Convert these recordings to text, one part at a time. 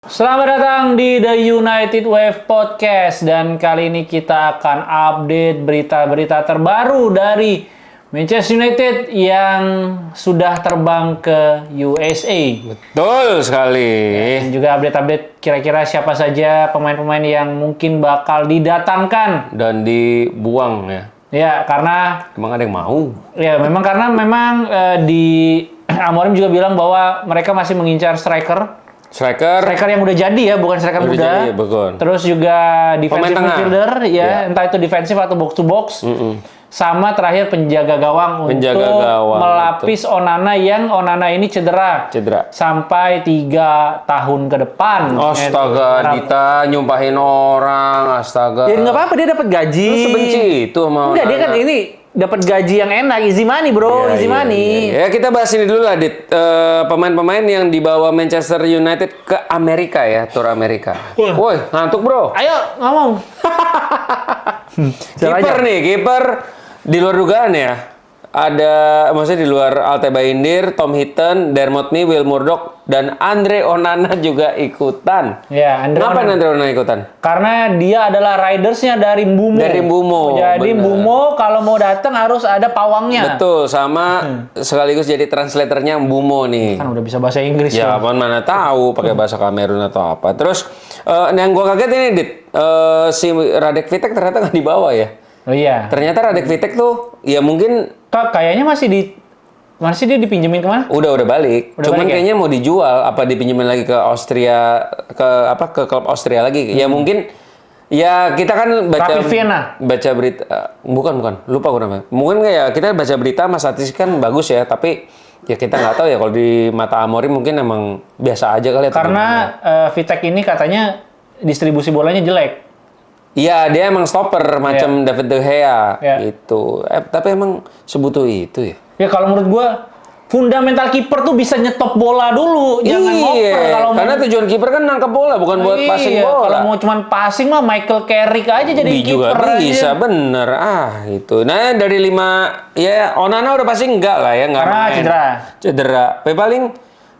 Selamat datang di The United Wave Podcast dan kali ini kita akan update berita-berita terbaru dari Manchester United yang sudah terbang ke USA. Betul sekali. Dan juga update-update kira-kira siapa saja pemain-pemain yang mungkin bakal didatangkan Dan dibuang ya. Ya, karena Emang ada yang mau? ya memang di Amorim juga bilang bahwa mereka masih mengincar striker Striker yang udah jadi ya, bukan striker udah muda. jadi, betul. Terus juga defensive tengah. midfielder ya, Iya. entah itu defensif atau box to box. Sama terakhir penjaga gawang Penjaga untuk gawang, melapis Onana yang Onana ini cedera. Sampai 3 tahun ke depan. Astaga, Dita nyumpahin orang, astaga. Ya nggak apa-apa, dia dapat gaji. Lu sebenci itu sama Enggak, dia Onana. kan ini dapat gaji yang enak, easy money bro, easy money. Ya, kita bahas ini dulu lah, Dit. Pemain-pemain yang dibawa Manchester United ke Amerika ya, tur Amerika. Woi, ngantuk bro. Ayo ngomong. Kiper di luar dugaan ya. Ada, maksudnya di luar Altebaindir, Tom Heaton, Dermot Mee, Will Murdoch, dan Andre Onana juga ikutan. Ya, Kenapa Andre Onana ikutan? Karena dia adalah ridersnya dari Mbumo. Dari Mbumo, Jadi bener. Mbumo kalau mau datang harus ada pawangnya. Betul, sama sekaligus jadi translatornya Mbumo nih. Kan udah bisa bahasa Inggris. Ya, dong. mana tahu pakai bahasa Kamerun atau apa. Terus yang gua kaget ini, Dit, si Radek Vitek ternyata nggak dibawa ya. Oh iya. Ternyata Radek Vitek tuh, ya mungkin Kayaknya masih dia dipinjemin kemana? udah balik. Udah Cuman balik ya? kayaknya mau dijual, apa dipinjemin lagi ke Austria, ke klub Austria lagi. Ya mungkin, ya kita kan baca Rapid Vienna. berita, bukan, lupa gue namanya. Mungkin kayak kita baca berita, Mas Atis kan bagus ya, tapi ya kita nggak tahu ya kalau di mata Amorim mungkin emang biasa aja kali ya. Karena Vitek ini katanya distribusi bolanya jelek. Iya, dia emang stopper macam David De Gea Iya. gitu. Tapi emang sebutuh itu ya. Ya kalau menurut gua fundamental kiper tuh bisa nyetop bola dulu, jangan ngoper kalau mau. Karena tujuan kiper kan nangkep bola, bukan buat passing bola. Kalau mau cuman passing mah Michael Carrick aja jadi juga kiper bisa, aja. bener. Itu. Nah, dari 5, ya Onana udah pasti enggak lah ya, enggak Karena main. Cedera. Paling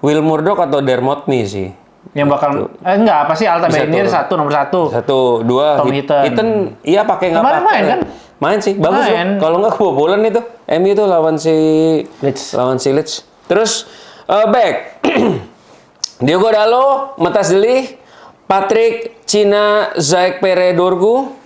Will Murdoch atau Dermot Mee sih. Yang bakal enggak apa sih Altebaindir nomor 1. 1, 2 Tom Heaton. Heaton iya pakai nggak Kemarin pakai. main kan? Main sih, bagus loh. Main. Kalau nggak kebobolan itu. MU itu lawan si Leeds. Terus back Diogo Dalot, Matas Delih, Patrick Cina, Zaik Pere Dorgu,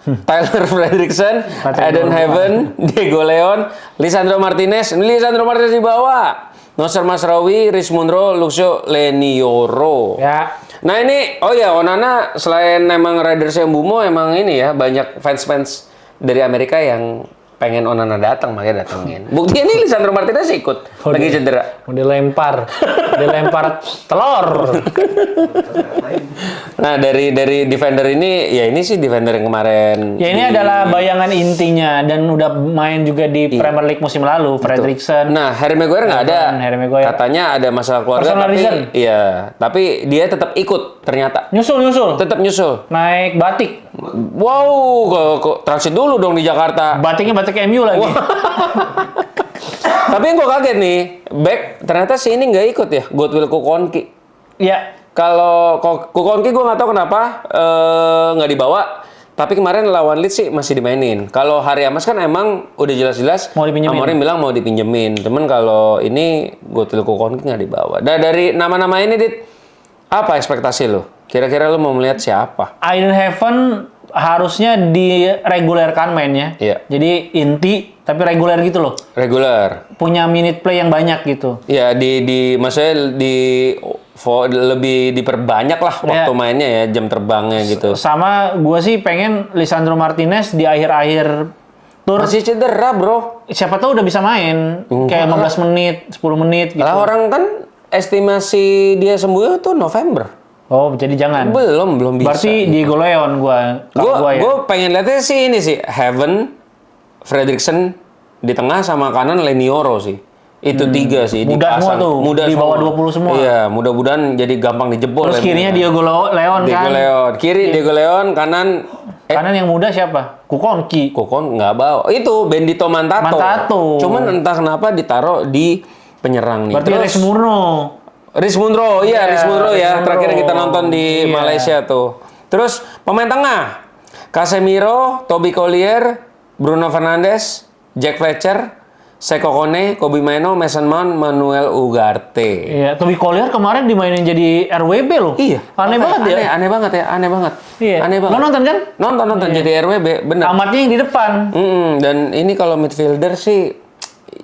Tyler Fredrickson, Eden Heaven, Diego Leon, Lisandro Martinez dibawa. Nosar Masraoui, Riz Munro, Luxio Lenioro. Ya. Nah ini, Onana selain emang ridersnya Mbumo, emang ini ya, banyak fans-fans dari Amerika yang pengen Onana datang, makanya datengin. Buktinya nih Lisandro Martinez ikut, lagi cedera. Mau dilempar telur. Nah dari defender ini, ya ini sih defender yang kemarin. Ya ini adalah bayangan intinya dan udah main juga di Premier League musim lalu, Fredrickson. Nah Harry Maguire nggak ada, Harry Maguire. katanya ada masalah keluarga, Personal reason. tapi dia tetap ikut ternyata. Nyusul. Tetap nyusul. Naik batik. Wow, kok transit dulu dong di Jakarta. Batiknya batik MU lagi. Tapi yang gue kaget nih, back ternyata si ini nggak ikut ya, Godwill Kukonki. Ya. Kalau Kukonki gue nggak tahu kenapa nggak dibawa. Tapi kemarin lawan Leeds sih masih dimainin. Kalau Hari Amas kan emang udah jelas-jelas Mau dipinjemin. Amorim bilang mau dipinjemin. Cuman kalau ini Godwill Kukonki nggak dibawa. Nah dari nama-nama ini, Dit, apa ekspektasi lo? Kira-kira lo mau melihat siapa? Eden Heaven harusnya diregulerkan mainnya. Iya. Jadi inti tapi reguler gitu loh. Regular. Punya minute play yang banyak gitu. Ya maksudnya lebih diperbanyak lah waktu mainnya ya, jam terbangnya gitu. Sama gue sih pengen Lisandro Martinez di akhir-akhir tur. Masih cedera, bro. Siapa tahu udah bisa main. Kayak 15 menit, 10 menit gitu. Lah orang kan estimasi dia sembuh itu November. Oh, jadi jangan. Belum bisa. Berarti Diego Leon Gue pengen lihatnya sih ini sih, Heaven, Fredrickson di tengah sama kanan Lenioro sih. Itu 3 sih Muda dipasang. semua tuh, di bawah 20 semua. Iya, mudah-mudahan jadi gampang dijebol. Terus kirinya Diego Leon Diego kan. Leon. Kiri Diego Leon, kanan Kanan yang muda siapa? Kukonki. Kokon nggak bawa. Itu Bendito Mantato. Mantato. Cuman entah kenapa ditaruh di penyerang nih. Berarti Rex Murno. Riz Munro, iya Riz Munro ya. Munro. Terakhir yang kita nonton di Malaysia tuh. Terus pemain tengah, Casemiro, Toby Collier, Bruno Fernandes, Jack Fletcher, Seko Kone, Kobbie Mainoo, Mason Mount, Manuel Ugarte. Iya, Toby Collier kemarin dimainin jadi RWB loh. Iya. Aneh banget ya. Aneh banget ya, aneh banget. Iya. Aneh banget. Lo nonton kan? Nonton jadi RWB, bener. Amatnya yang di depan. Dan ini kalau midfielder sih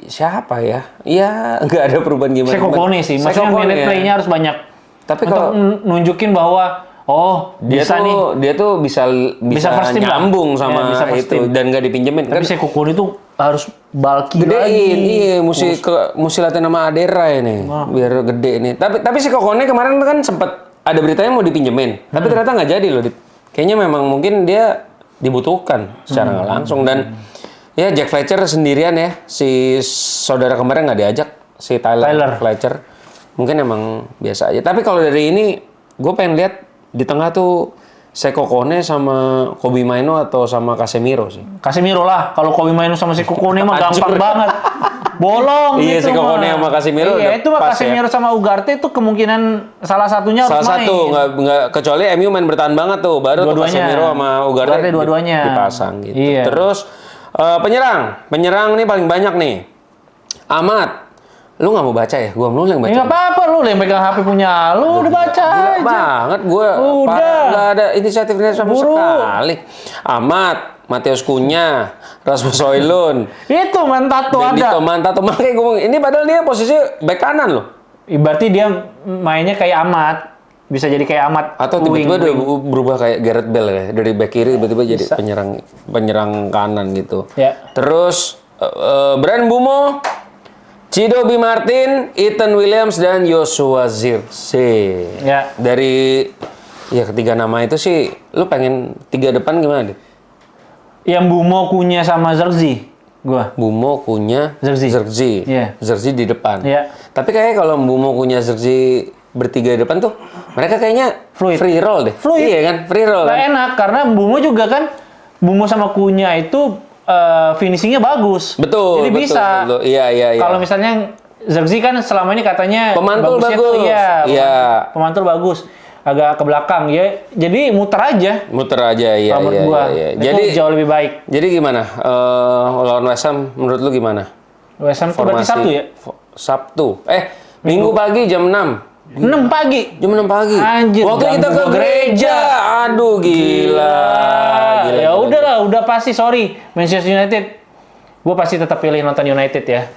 siapa ya? Iya, nggak ada perubahan gimana. Seko Kone sih. Maksudnya Seko Kone minute ya. play-nya harus banyak. Tapi untuk kalau nunjukin bahwa dia tuh bisa first team lah. nyambung Ya, sama bisa first itu team. dan nggak dipinjemin. Tapi Seko Kone itu harus bulky Gedein, lagi. iya, mesti latihan sama Adera ini, biar gede ini. Tapi si Kokone kemarin kan sempat ada beritanya mau dipinjemin, tapi ternyata nggak jadi loh. Kayaknya memang mungkin dia dibutuhkan secara nggak langsung dan ya Jack Fletcher sendirian ya, si saudara kemarin nggak diajak, si Tyler Fletcher. Mungkin emang biasa aja. Tapi kalau dari ini, gue pengen lihat di tengah tuh Seko Kone sama Kobbie Mainoo atau sama Casemiro sih. Casemiro lah. Kalau Kobbie Mainoo sama Seko Kone mah gampang banget. Bolong Iya, itu Seko mah. Kone sama Casemiro Iya, udah itu mah pas Casemiro sama Ugarte itu kemungkinan salah satunya harus Salah main. satu, nggak kecuali MU main bertahan banget tuh, baru tuh Dua-duanya. Casemiro sama Ugarte dua-duanya dipasang gitu. Iya. Terus penyerang nih paling banyak nih. Ahmad, lu nggak mau baca ya? Gua belum yang baca. Ya nggak apa-apa lu yang pegang HP punya lu udah baca Gila aja. banget gue, Udah. nggak ada inisiatifnya sama Buru. sekali. Ahmad, Mateus Cunha, Rasmus Højlund, Itu Mantato ada. Benito Mantato, makanya gue ngomong, ini padahal dia posisi bek kanan loh. Berarti dia mainnya kayak Amat. Bisa jadi kayak Amat. Atau tiba-tiba udah berubah kayak Gareth Bale ya, dari back kiri tiba-tiba jadi penyerang kanan gitu. Ya. Terus Brand Bumo, Cido B. Martin, Ethan Williams dan Joshua Zirkzee. Ya. Dari ketiga nama itu sih, lu pengen tiga depan gimana deh? Yang Bumo Cunha sama Zirkzee gua. Bumo, Cunha, Zirkzee. Iya. Zirkzee di depan. Iya. Tapi kayaknya kalau Bumo, Cunha, Zirkzee bertiga di depan tuh, mereka kayaknya Fluid. free roll deh. Fluid. Iya kan? Free roll Gak kan? enak karena Bumo juga kan Bumo sama Cunha itu finishingnya bagus. Betul. Jadi betul, bisa. betul. Iya. Kalau misalnya Zirkzee kan selama ini katanya Pemantul bagusnya bagus. tuh iya. Iya. Pemantul bagus. Agak ke belakang ya. Jadi muter aja. Muter aja, iya. Kalau menurut gua. Itu Jadi jauh lebih baik. Jadi gimana? Lawan West Ham menurut lu gimana? West Ham itu berarti Sabtu ya? Sabtu. Minggu pagi jam 6. 6 pagi. Jam 6 pagi. Anjir, Waktu ganggu kita ke gua gereja. Aduh, gila. Ya udahlah, udah pasti sorry Manchester United. Gue pasti tetap pilih nonton United ya.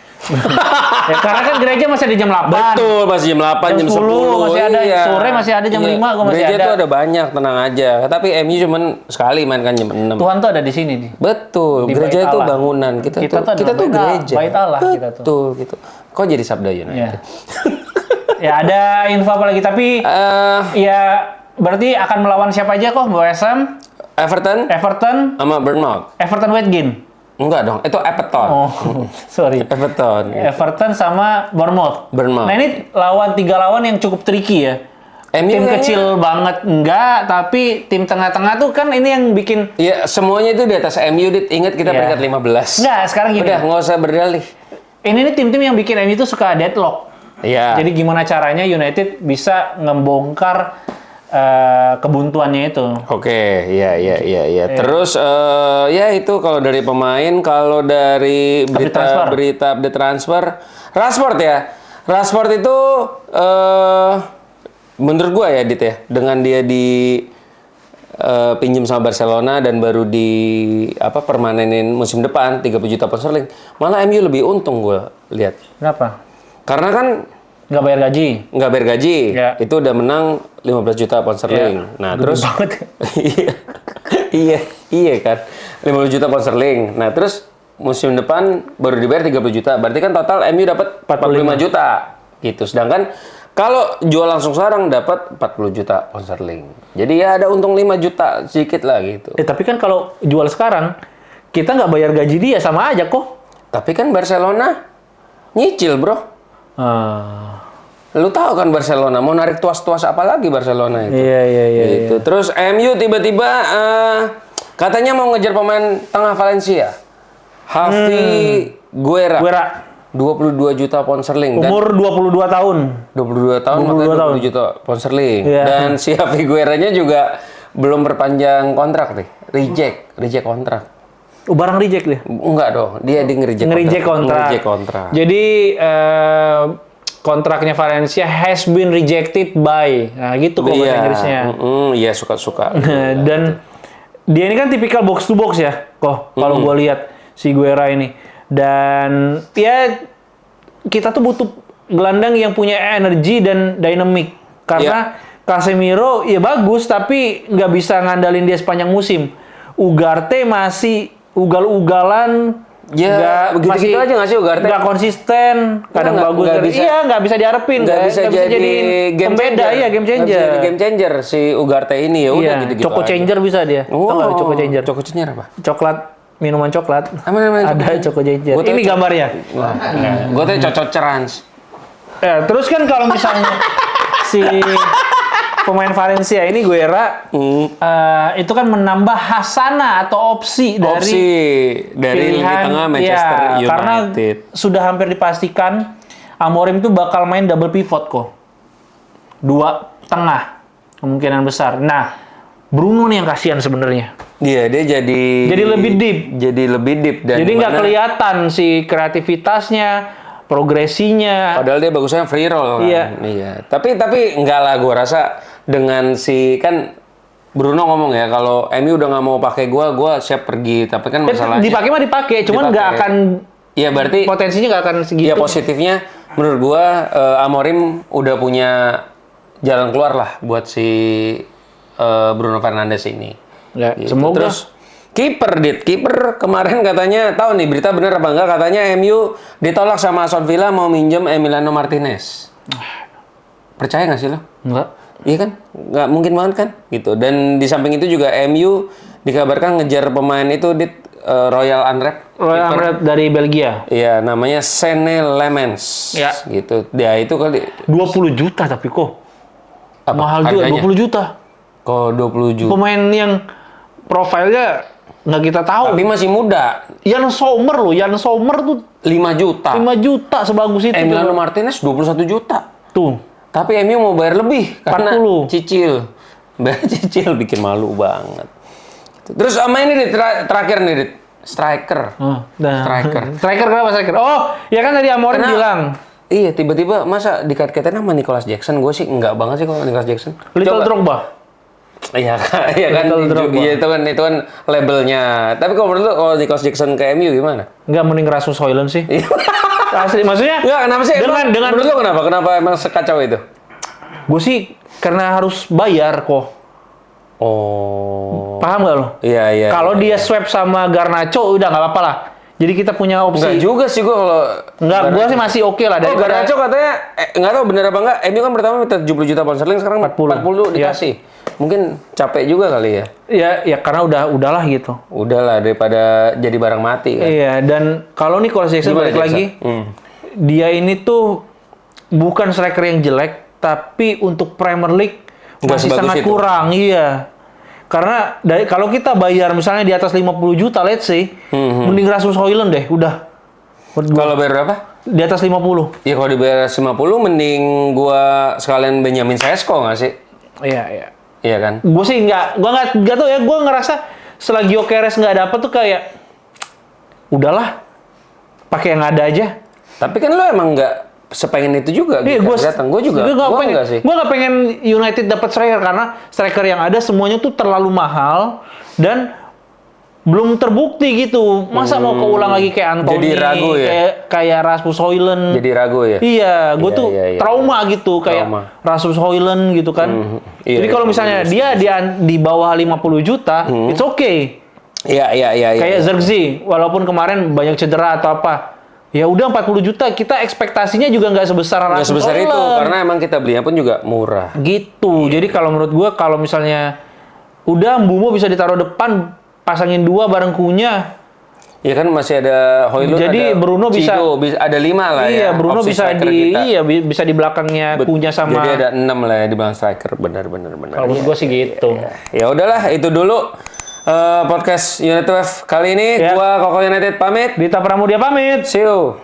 Ya karena kan gereja masih ada jam 8. Betul, masih jam 8, jam 10. masih ada, Iya. sore masih ada jam 5 gue masih Gereja ada. tuh ada banyak, tenang aja. Tapi MU cuman sekali main kan jam 6. Tuhan tuh ada di sini nih. Betul, Di gereja Bait itu Allah. bangunan. Kita tuh adalah gereja. Bait Allah kita tuh. Betul gitu. Kok jadi Sabda United? Ya. Ya ada info apa lagi tapi ya berarti akan melawan siapa aja kok West Ham, Everton sama Bournemouth. Westgate. Enggak dong, itu Everton. Oh, sorry. Everton. Everton sama Bournemouth. Bournemouth. Nah ini tiga lawan yang cukup tricky ya. MU Tim kayaknya- kecil banget enggak, tapi tim tengah-tengah tuh kan ini yang bikin Iya, semuanya itu di atas MU, Dit. Ingat kita Iya. peringkat 15. enggak sekarang gini. Udah, nggak usah berdalih. Ini nih tim-tim yang bikin MU tuh suka deadlock. Iya. Jadi gimana caranya United bisa ngebongkar kebuntuannya itu. Oke, iya. Terus ya itu kalau dari pemain, kalau dari transfer. berita update transfer, Rashford ya. Rashford itu menurut gua ya, Dit ya, dengan dia di pinjam sama Barcelona dan baru di permanenin musim depan 30 juta pound sterling, malah MU lebih untung gua lihat. Kenapa? Karena kan Nggak bayar gaji. nggak bayar gaji, Ya. itu udah menang 15 juta pound sterling. Ya. Nah, Gede terus banget. iya kan, 50 juta pound sterling. Nah, terus musim depan baru dibayar 30 juta. Berarti kan total MU dapat 45 juta gitu. Sedangkan kalau jual langsung sekarang dapat 40 juta pound sterling. Jadi ya ada untung 5 juta sedikit lah gitu. Tapi kan kalau jual sekarang kita nggak bayar gaji dia sama aja kok. Tapi kan Barcelona nyicil, Bro. Lu tahu kan Barcelona mau narik tuas-tuas apa lagi Barcelona itu. Iya. Gitu. Terus MU tiba-tiba katanya mau ngejar pemain tengah Valencia. Javi Guerra. 22 juta pound sterling. Umur 22 tahun. 22 tahun, 22 tahun. 20 juta pound sterling. Iya. Dan si Figueiranya juga belum perpanjang kontrak nih. Reject kontrak. Barang reject dia. Enggak dong, dia Nge-reject kontrak. Nge-reject kontrak. Jadi kontraknya Valencia has been rejected by. Nah, gitu kok bahasa Inggrisnya. Iya, suka-suka. Dan dia ini kan tipikal box to box ya, kok kalau gue lihat si Guerra ini. Dan ya kita tuh butuh gelandang yang punya energi dan dynamic. Karena Casemiro ya bagus tapi nggak bisa ngandalin dia sepanjang musim. Ugarte masih ugal-ugalan. Ya, begitu-gitu aja nggak sih Ugarte? Nggak konsisten, kadang bagus. Nggak bisa diharapin. Nggak bisa jadi game pembeda, changer. iya game changer. Nggak bisa jadi game changer si Ugarte ini ya udah gitu-gitu Choco aja. changer bisa dia. Tahu nggak Choco changer? Choco changer apa? Coklat, minuman coklat. Apa namanya? Ada Choco changer. Ini gambarnya. Wah, gue tuh cocok cerans. Ya, terus kan kalau misalnya si pemain Valencia ini Guerra itu kan menambah hasana atau opsi dari lini tengah Manchester United. Karena sudah hampir dipastikan Amorim itu bakal main double pivot kok. 2 tengah kemungkinan besar. Nah, Bruno nih yang kasihan sebenarnya. Iya, dia jadi lebih deep. Jadi lebih deep dan jadi nggak kelihatan si kreativitasnya, progresinya. Padahal dia bagusnya free roll kan. Iya. Tapi enggak lah, gue rasa dengan si kan Bruno ngomong ya kalau MU udah nggak mau pakai gue siap pergi. Tapi kan masalahnya dipakai mah dipakai, cuman nggak akan. Iya berarti potensinya nggak akan segitu. Iya positifnya menurut gue Amorim udah punya jalan keluar lah buat si Bruno Fernandes ini. Ya, gitu. Semoga. Terus kiper kemarin katanya tahu nih berita bener apa enggak, katanya MU ditolak sama Aston Villa mau minjem Emiliano Martinez. Percaya nggak sih lo? Enggak. Iya kan? Nggak mungkin banget kan? Gitu. Dan di samping itu juga MU dikabarkan ngejar pemain itu di Royal Antwerp dari Belgia. Iya, namanya Senne Lemens. Ya. Gitu. Dia itu kali 20 juta tapi kok. Apa? Mahal juga, Harganya? 20 juta. Kok 20 juta? Pemain yang profilnya nggak kita tahu. Tapi masih muda. Jan Sommer tuh 5 juta. 5 juta sebagus itu. Emiliano Martinez 21 juta. Tuh. Tapi MU mau bayar lebih karena 40. cicil. Bayar cicil bikin malu banget. Terus sama ini terakhir nih, Dit. Striker. Striker kenapa striker? Oh, ya kan tadi Amorim bilang. Iya, tiba-tiba masa dikait-kaitin sama Nicholas Jackson? Gue sih enggak banget sih kalau Nicholas Jackson. Little Drogba. Iya kan, iya itu kan labelnya. Tapi kalau menurut lu kalau Nicholas Jackson ke MU gimana? Enggak, mending Rasmus Højlund sih. Asli, maksudnya. Enggak, kenapa sih? Dengan menurut lu kenapa? Kenapa emang sekacau itu? Gue sih karena harus bayar kok. Oh. Paham gak lo? Iya. Kalau dia swap sama Garnacho udah nggak apa-apa lah. Jadi kita punya opsi. Enggak juga sih gue kalau Enggak, gue sih masih oke lah daripada. Garnacho katanya enggak tahu bener apa enggak. MU kan pertama minta 70 juta pound sterling, sekarang 40 dikasih. Mungkin capek juga kali ya. Ya karena udahlah gitu. Udahlah daripada jadi barang mati kan. Iya, dan kalau Nicholas Jackson balik lagi, dia ini tuh bukan striker yang jelek, tapi untuk Premier League masih sangat kurang. Iya. Karena kalau kita bayar misalnya di atas 50 juta, let's say, mending Rasmus Højlund deh, udah. Kalau bayar berapa? Di atas 50. Ya kalau dibayar 50, mending gua sekalian Benjamin Sesko nggak sih? Iya. Iya kan? Gue sih nggak tahu ya. Gue ngerasa selagi Gyökeres nggak dapet tuh kayak udahlah, pakai yang ada aja. Tapi kan lo emang nggak sepengen itu juga. Iya, gue juga. Gue nggak sih. Gue nggak pengen United dapat striker karena striker yang ada semuanya tuh terlalu mahal dan belum terbukti gitu. Masa mau keulang lagi kayak Anthony, jadi ragu ya? kayak Rasmus Højlund. Jadi ragu ya? Iya, gue tuh trauma gitu kayak Rasmus Højlund gitu kan. Jadi kalau misalnya dia di bawah 50 juta, it's okay. Iya. Kayak Zirkzee, walaupun kemarin banyak cedera atau apa. Ya udah 40 juta, kita ekspektasinya juga nggak sebesar Rasmus Højlund. Nggak sebesar itu, karena emang kita belinya pun juga murah. Gitu. Jadi kalau menurut gue, kalau misalnya udah Mbeumo bisa ditaruh depan, pasangin 2 bareng Kunya. Iya kan masih ada Højlund, jadi ada Bruno Cido, ada 5 lah ya. Iya, Bruno bisa di belakangnya Kunya sama. Jadi ada 6 lah ya di belakang striker, benar. Kalau menurut gue sih gitu. Ya udahlah, itu dulu podcast United Wave kali ini. Gua Koko United pamit. Dita Pramudia pamit. See you.